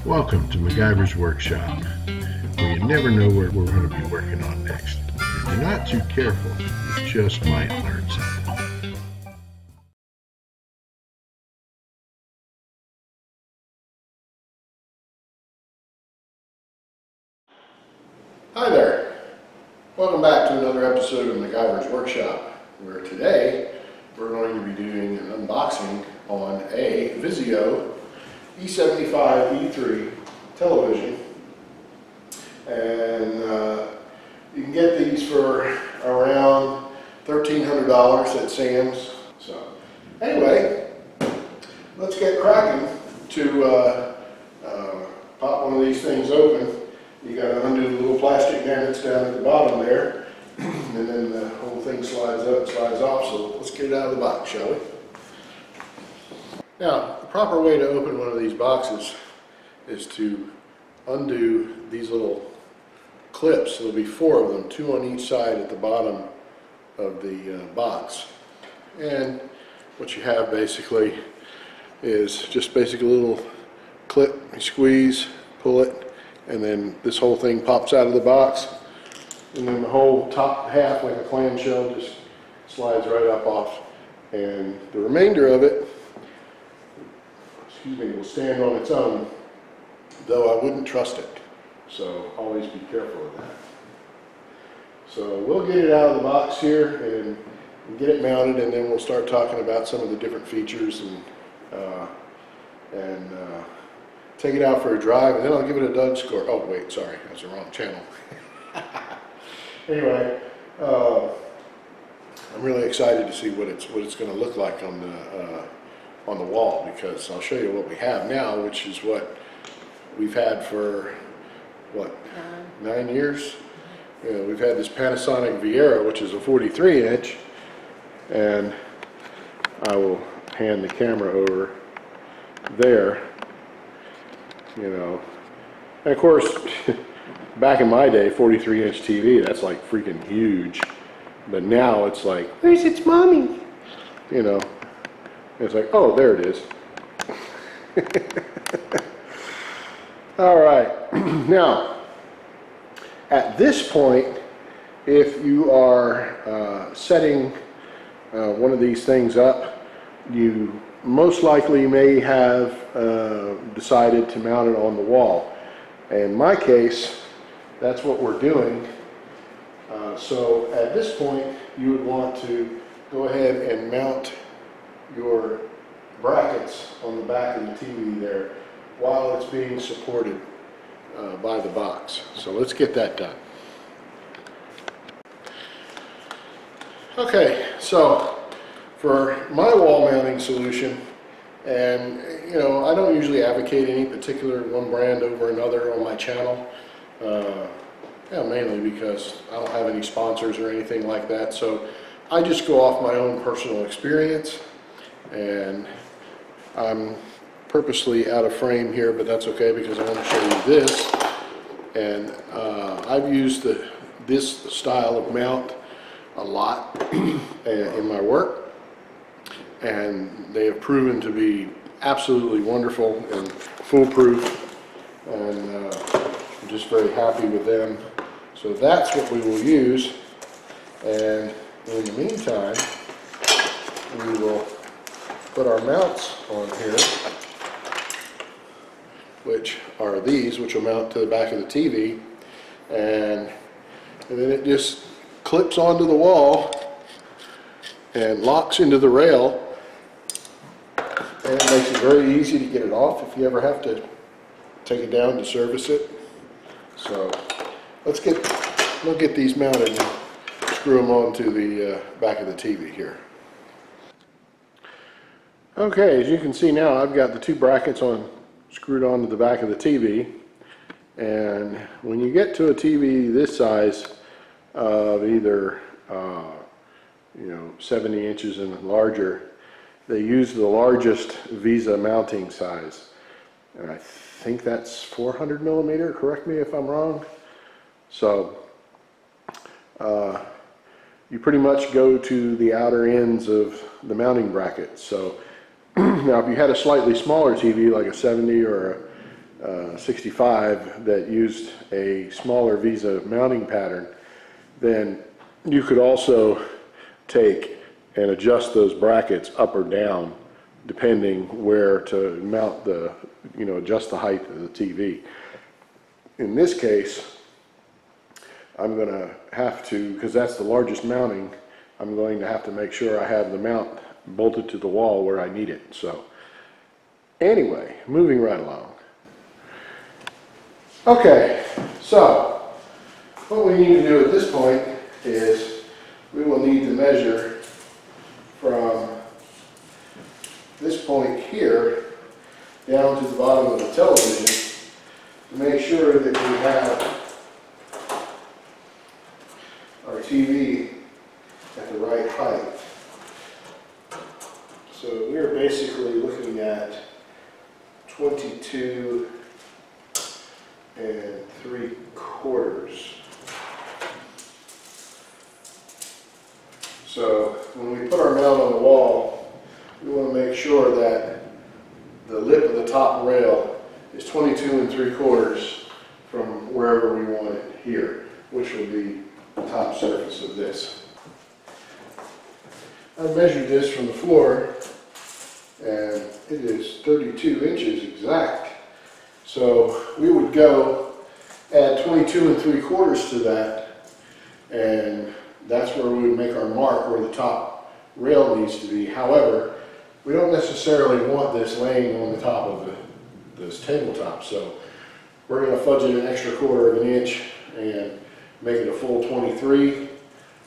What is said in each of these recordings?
Welcome to MacGyver's Workshop, where you never know what we're going to be working on next. If you're not too careful, you just might learn something. Hi there. Welcome back to another episode of MacGyver's Workshop, where today we're going to be doing an unboxing on a Visio E75-E3 television, and you can get these for around $1,300 at Sam's. So anyway, let's get cracking to pop one of these things open. You got to undo the little plastic magnets down at the bottom there, and then the whole thing slides up and slides off. So let's get it out of the box, shall we? Now, the proper way to open one of these boxes is to undo these little clips. There'll be 4 of them, 2 on each side at the bottom of the box. And what you have basically is just basically a little clip. You squeeze, pull it, and then this whole thing pops out of the box. And then the whole top half, like a clamshell, just slides right up off. And the remainder of it, will stand on its own, though I wouldn't trust it. So always be careful of that. So we'll get it out of the box here and get it mounted, and then we'll start talking about some of the different features and take it out for a drive, and then I'll give it a Doug score. Oh wait, sorry, that's the wrong channel. Anyway, I'm really excited to see what it's going to look like on the wall, because I'll show you what we have now, which is what we've had for what, 9 years. You know, we've had this Panasonic Viera, which is a 43-inch, and I will hand the camera over there. You know, and of course, back in my day, 43-inch TV, that's like freaking huge. But now it's like, where's its mommy? You know, it's like, oh, there it is. All right. Now, at this point, if you are setting one of these things up, you most likely may have decided to mount it on the wall. In my case, that's what we're doing. So at this point, you would want to go ahead and mount your brackets on the back of the TV there while it's being supported by the box. So let's get that done. Okay, so for my wall mounting solution, and you know, I don't usually advocate any particular one brand over another on my channel, mainly because I don't have any sponsors or anything like that, so I just go off my own personal experience. And I'm purposely out of frame here, but that's okay because I want to show you this. And I've used this style of mount a lot in my work, and they have proven to be absolutely wonderful and foolproof, and I'm just very happy with them. So that's what we will use, and in the meantime we will put our mounts on here, which are these, which will mount to the back of the TV, and then it just clips onto the wall and locks into the rail, and it makes it very easy to get it off if you ever have to take it down to service it. So we'll get these mounted and screw them onto the back of the TV here. Okay, as you can see now, I've got the 2 brackets screwed onto the back of the TV, and when you get to a TV this size of either 70 inches and larger, they use the largest Visa mounting size, and I think that's 400 millimeter. Correct me if I'm wrong. So you pretty much go to the outer ends of the mounting bracket. So now if you had a slightly smaller TV like a 70 or E75 that used a smaller Visio mounting pattern, then you could also take and adjust those brackets up or down depending where to mount the, adjust the height of the TV. In this case, I'm going to have to, because that's the largest mounting, I'm going to have to make sure I have the mount bolted to the wall where I need it. So anyway, moving right along. Okay, so what we need to do at this point is we will need to measure from this point here down to the bottom of the television to make sure that we have our TV at the right height. So we're basically looking at 22 3/4. So when we put our mount on the wall, we want to make sure that the lip of the top rail is 22 3/4 from wherever we want it here, which will be the top surface of this. I measured this from the floor, and it is 32 inches exact. So we would go add 22 3/4 to that, and that's where we would make our mark where the top rail needs to be. However, we don't necessarily want this laying on the top of this tabletop, so we're going to fudge it an extra 1/4 of an inch and make it a full 23.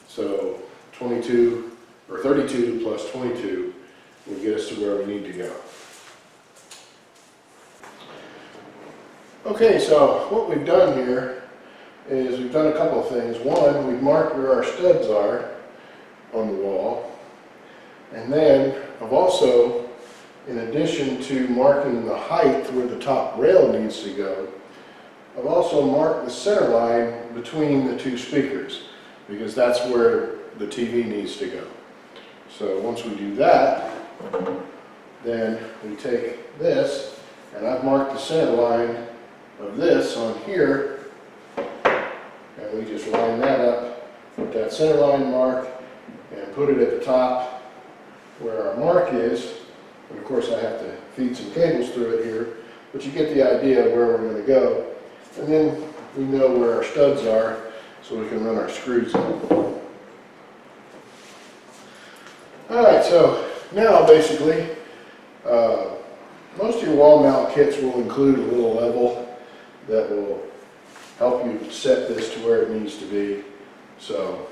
So 22 or 32 plus 22 will get us to where we need to go. Okay, so what we've done here is we've done a couple of things. One, we've marked where our studs are on the wall. And then I've also, in addition to marking the height where the top rail needs to go, I've also marked the center line between the two speakers, because that's where the TV needs to go. So once we do that, then we take this, and I've marked the center line of this on here, and we just line that up with that center line mark and put it at the top where our mark is. And of course I have to feed some cables through it here, but you get the idea of where we're going to go. And then we know where our studs are, so we can run our screws in. Alright, so now basically most of your wall mount kits will include a little level that will help you set this to where it needs to be. So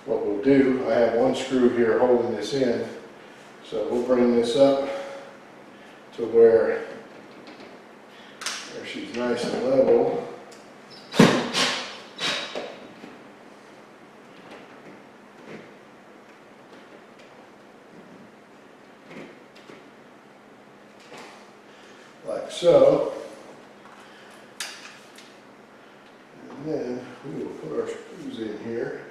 what we'll do, I have one screw here holding this in, so we'll bring this up to where she's nice and level. Like so. And then we will put our screws in here.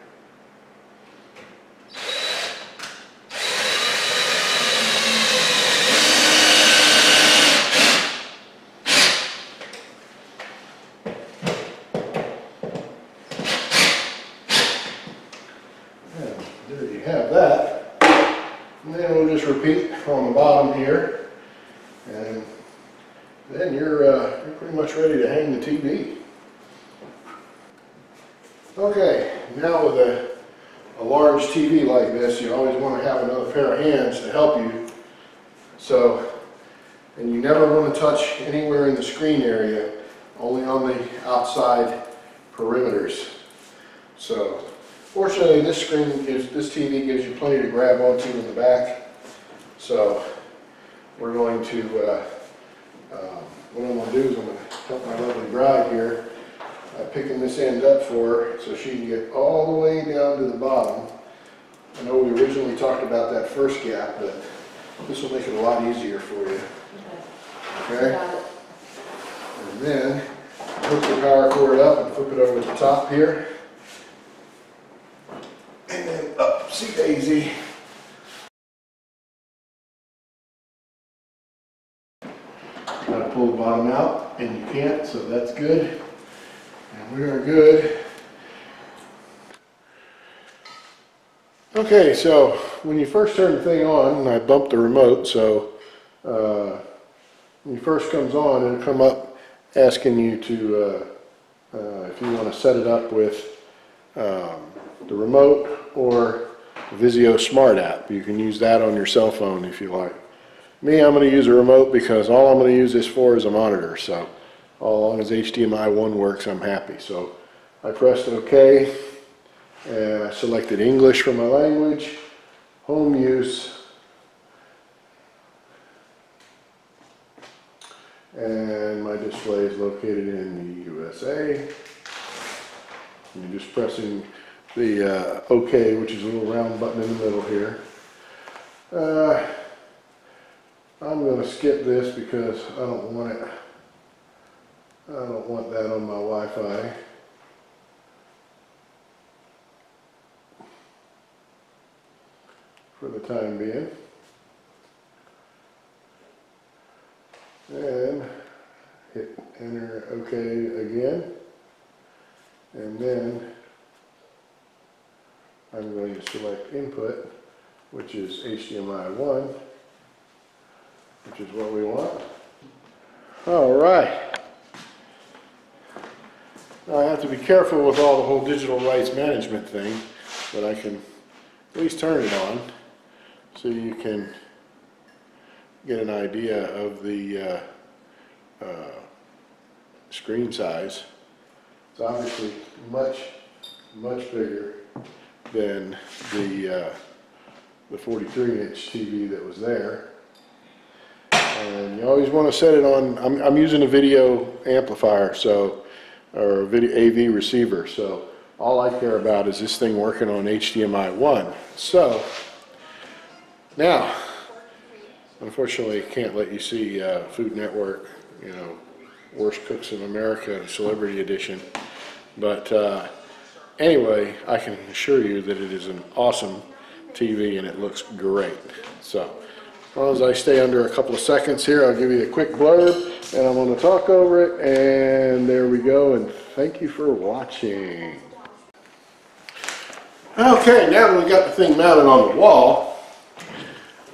And there you have that. And then we'll just repeat on the bottom here. And then you're pretty much ready to hang the TV. Okay, now with a large TV like this, you always want to have another pair of hands to help you. So, and you never want to touch anywhere in the screen area, only on the outside perimeters. So, fortunately this TV gives you plenty to grab onto in the back. So, we're going to, what I'm going to do is I'm going to help my lovely bride here. I'm picking this end up for her so she can get all the way down to the bottom. I know we originally talked about that first gap, but this will make it a lot easier for you. Okay? And then hook the power cord up and flip it over the top here. And then up, see daisy. Now to to pull the bottom out, and you can't, so that's good. And we are good. Okay, so when you first turn the thing on, and I bumped the remote, so when it first comes on, it'll come up asking you to, if you want to set it up with the remote or Visio Smart app. You can use that on your cell phone if you like. Me, I'm going to use a remote because all I'm going to use this for is a monitor, so as long as HDMI 1 works, I'm happy. So I pressed OK, and I selected English for my language, home use, and my display is located in the USA. And you're just pressing the OK, which is a little round button in the middle here. I'm going to skip this because I don't want it. I don't want that on my Wi-Fi. For the time being. And hit enter OK again. And then I'm going to select input, which is HDMI 1, which is what we want. All right. Now I have to be careful with all the whole digital rights management thing, but I can at least turn it on so you can get an idea of the screen size. It's obviously much bigger than the 43-inch TV that was there. And you always want to set it on. I'm using a video amplifier, so or a video AV receiver. So all I care about is this thing working on HDMI 1. So now, unfortunately, I can't let you see Food Network, you know, Worst Cooks in America, Celebrity Edition. But anyway, I can assure you that it is an awesome TV and it looks great. So as long as I stay under a couple of seconds here, I'll give you a quick blurb and I'm going to talk over it. And there we go. And thank you for watching. Okay, now that we got the thing mounted on the wall,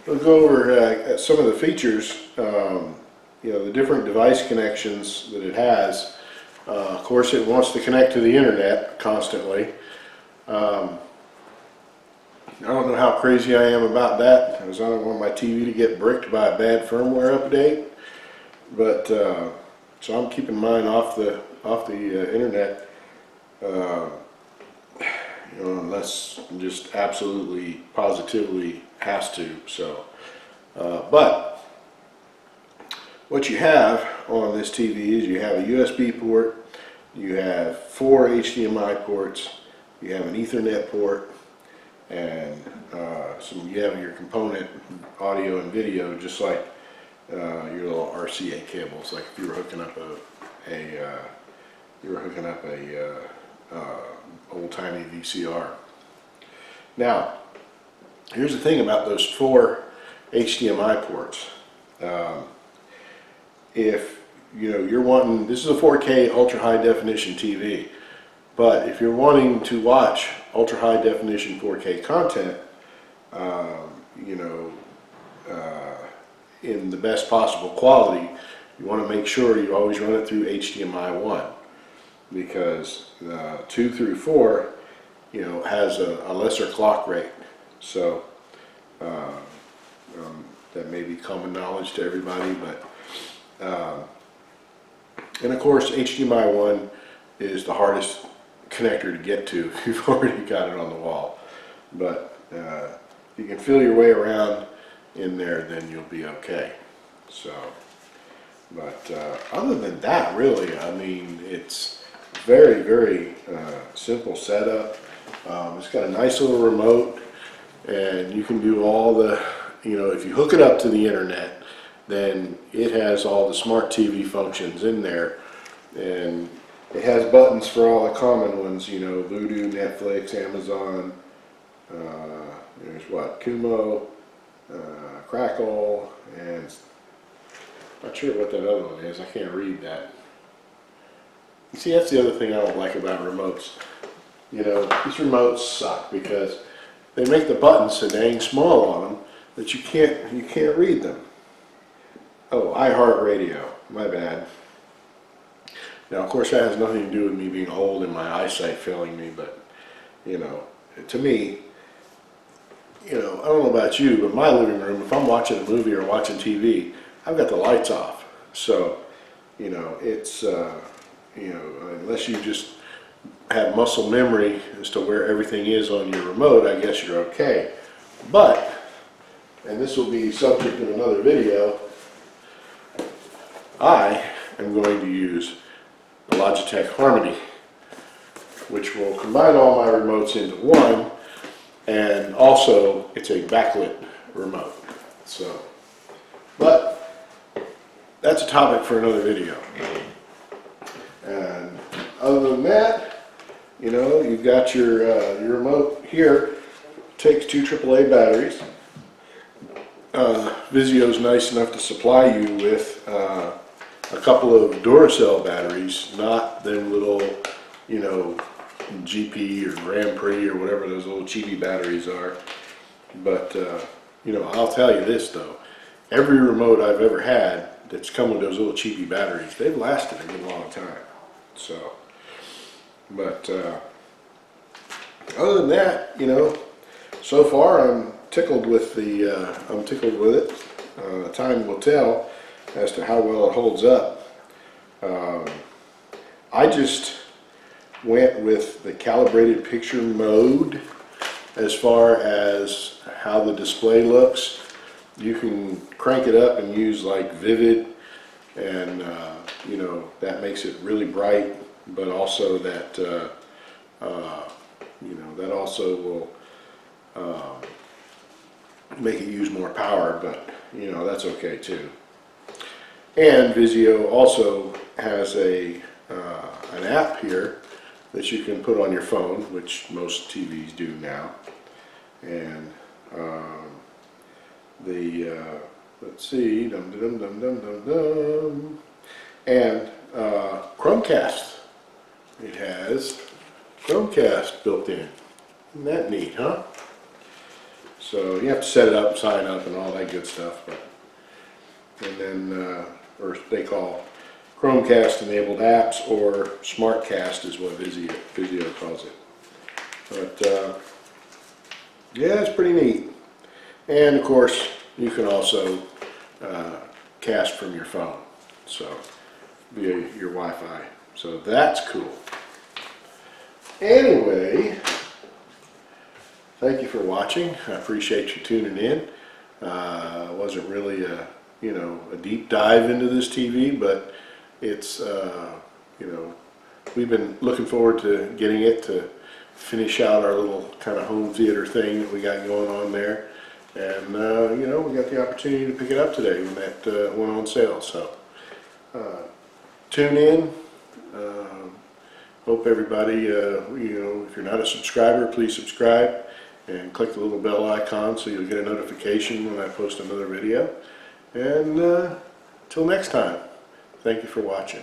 we'll go over some of the features, you know, the different device connections that it has. Of course, it wants to connect to the internet constantly. I don't know how crazy I am about that, because I don't want my TV to get bricked by a bad firmware update. But so I'm keeping mine off the internet. You know, unless just absolutely, positively has to. So, but what you have on this TV is you have a USB port, you have 4 HDMI ports, you have an Ethernet port, and you have your component audio and video, just like your little RCA cables, like if you were hooking up a old-timey VCR. Now, here's the thing about those 4 HDMI ports. If you know you're wanting, this is a 4K ultra high definition TV, but if you're wanting to watch ultra high definition 4K content, you know, in the best possible quality, you want to make sure you always run it through HDMI 1. Because 2 through 4, you know, has a lesser clock rate. So that may be common knowledge to everybody, but and of course HDMI 1 is the hardest connector to get to if you've already got it on the wall. But if you can feel your way around in there, then you'll be okay. So, but other than that, really, I mean, it's very simple setup. It's got a nice little remote, and you can do all the, you know, if you hook it up to the internet, then it has all the smart TV functions in there, and it has buttons for all the common ones, you know, Vudu, Netflix, Amazon, there's what, Kumo, Crackle, and Not sure what that other one is. I can't read that. You see, that's the other thing I don't like about remotes. You know, these remotes suck because they make the buttons so dang small on them that you can't read them. Oh, iHeartRadio. My bad. Now, of course, that has nothing to do with me being old and my eyesight failing me, but, you know, to me, you know, I don't know about you, but my living room, if I'm watching a movie or watching TV, I've got the lights off. So, you know, it's, you know, unless you just have muscle memory as to where everything is on your remote, I guess you're okay. But, and this will be subject of another video, I am going to use the Logitech Harmony, which will combine all my remotes into one, and also it's a backlit remote. So, but that's a topic for another video. And other than that, you know, you've got your remote here. Takes 2 AAA batteries. Visio's nice enough to supply you with a couple of Duracell batteries, not them little, you know, GP or Grand Prix or whatever those little cheapy batteries are. But, you know, I'll tell you this though, every remote I've ever had that's come with those little cheapy batteries, they've lasted a good long time. So, but other than that, you know, so far I'm tickled with it. Time will tell as to how well it holds up. I just went with the calibrated picture mode as far as how the display looks. You can crank it up and use like vivid, and you know, that makes it really bright, but also that you know, that also will make it use more power, but you know, that's okay too. And Visio also has an app here that you can put on your phone, which most TVs do now. And let's see, and Chromecast. It has Chromecast built in. Isn't that neat, huh? So you have to set it up, sign up, and all that good stuff. But, and then, or they call Chromecast enabled apps, or SmartCast is what Visio calls it. But yeah, it's pretty neat. And of course, you can also cast from your phone, so via your Wi-Fi. So that's cool. Anyway, thank you for watching. I appreciate you tuning in. It wasn't really a, you know, a deep dive into this TV, but it's you know, we've been looking forward to getting it to finish out our little kind of home theater thing that we got going on there. And you know, we got the opportunity to pick it up today when that went on sale. So tune in. Hope everybody, you know, if you're not a subscriber, please subscribe and click the little bell icon so you'll get a notification when I post another video. And till next time, thank you for watching.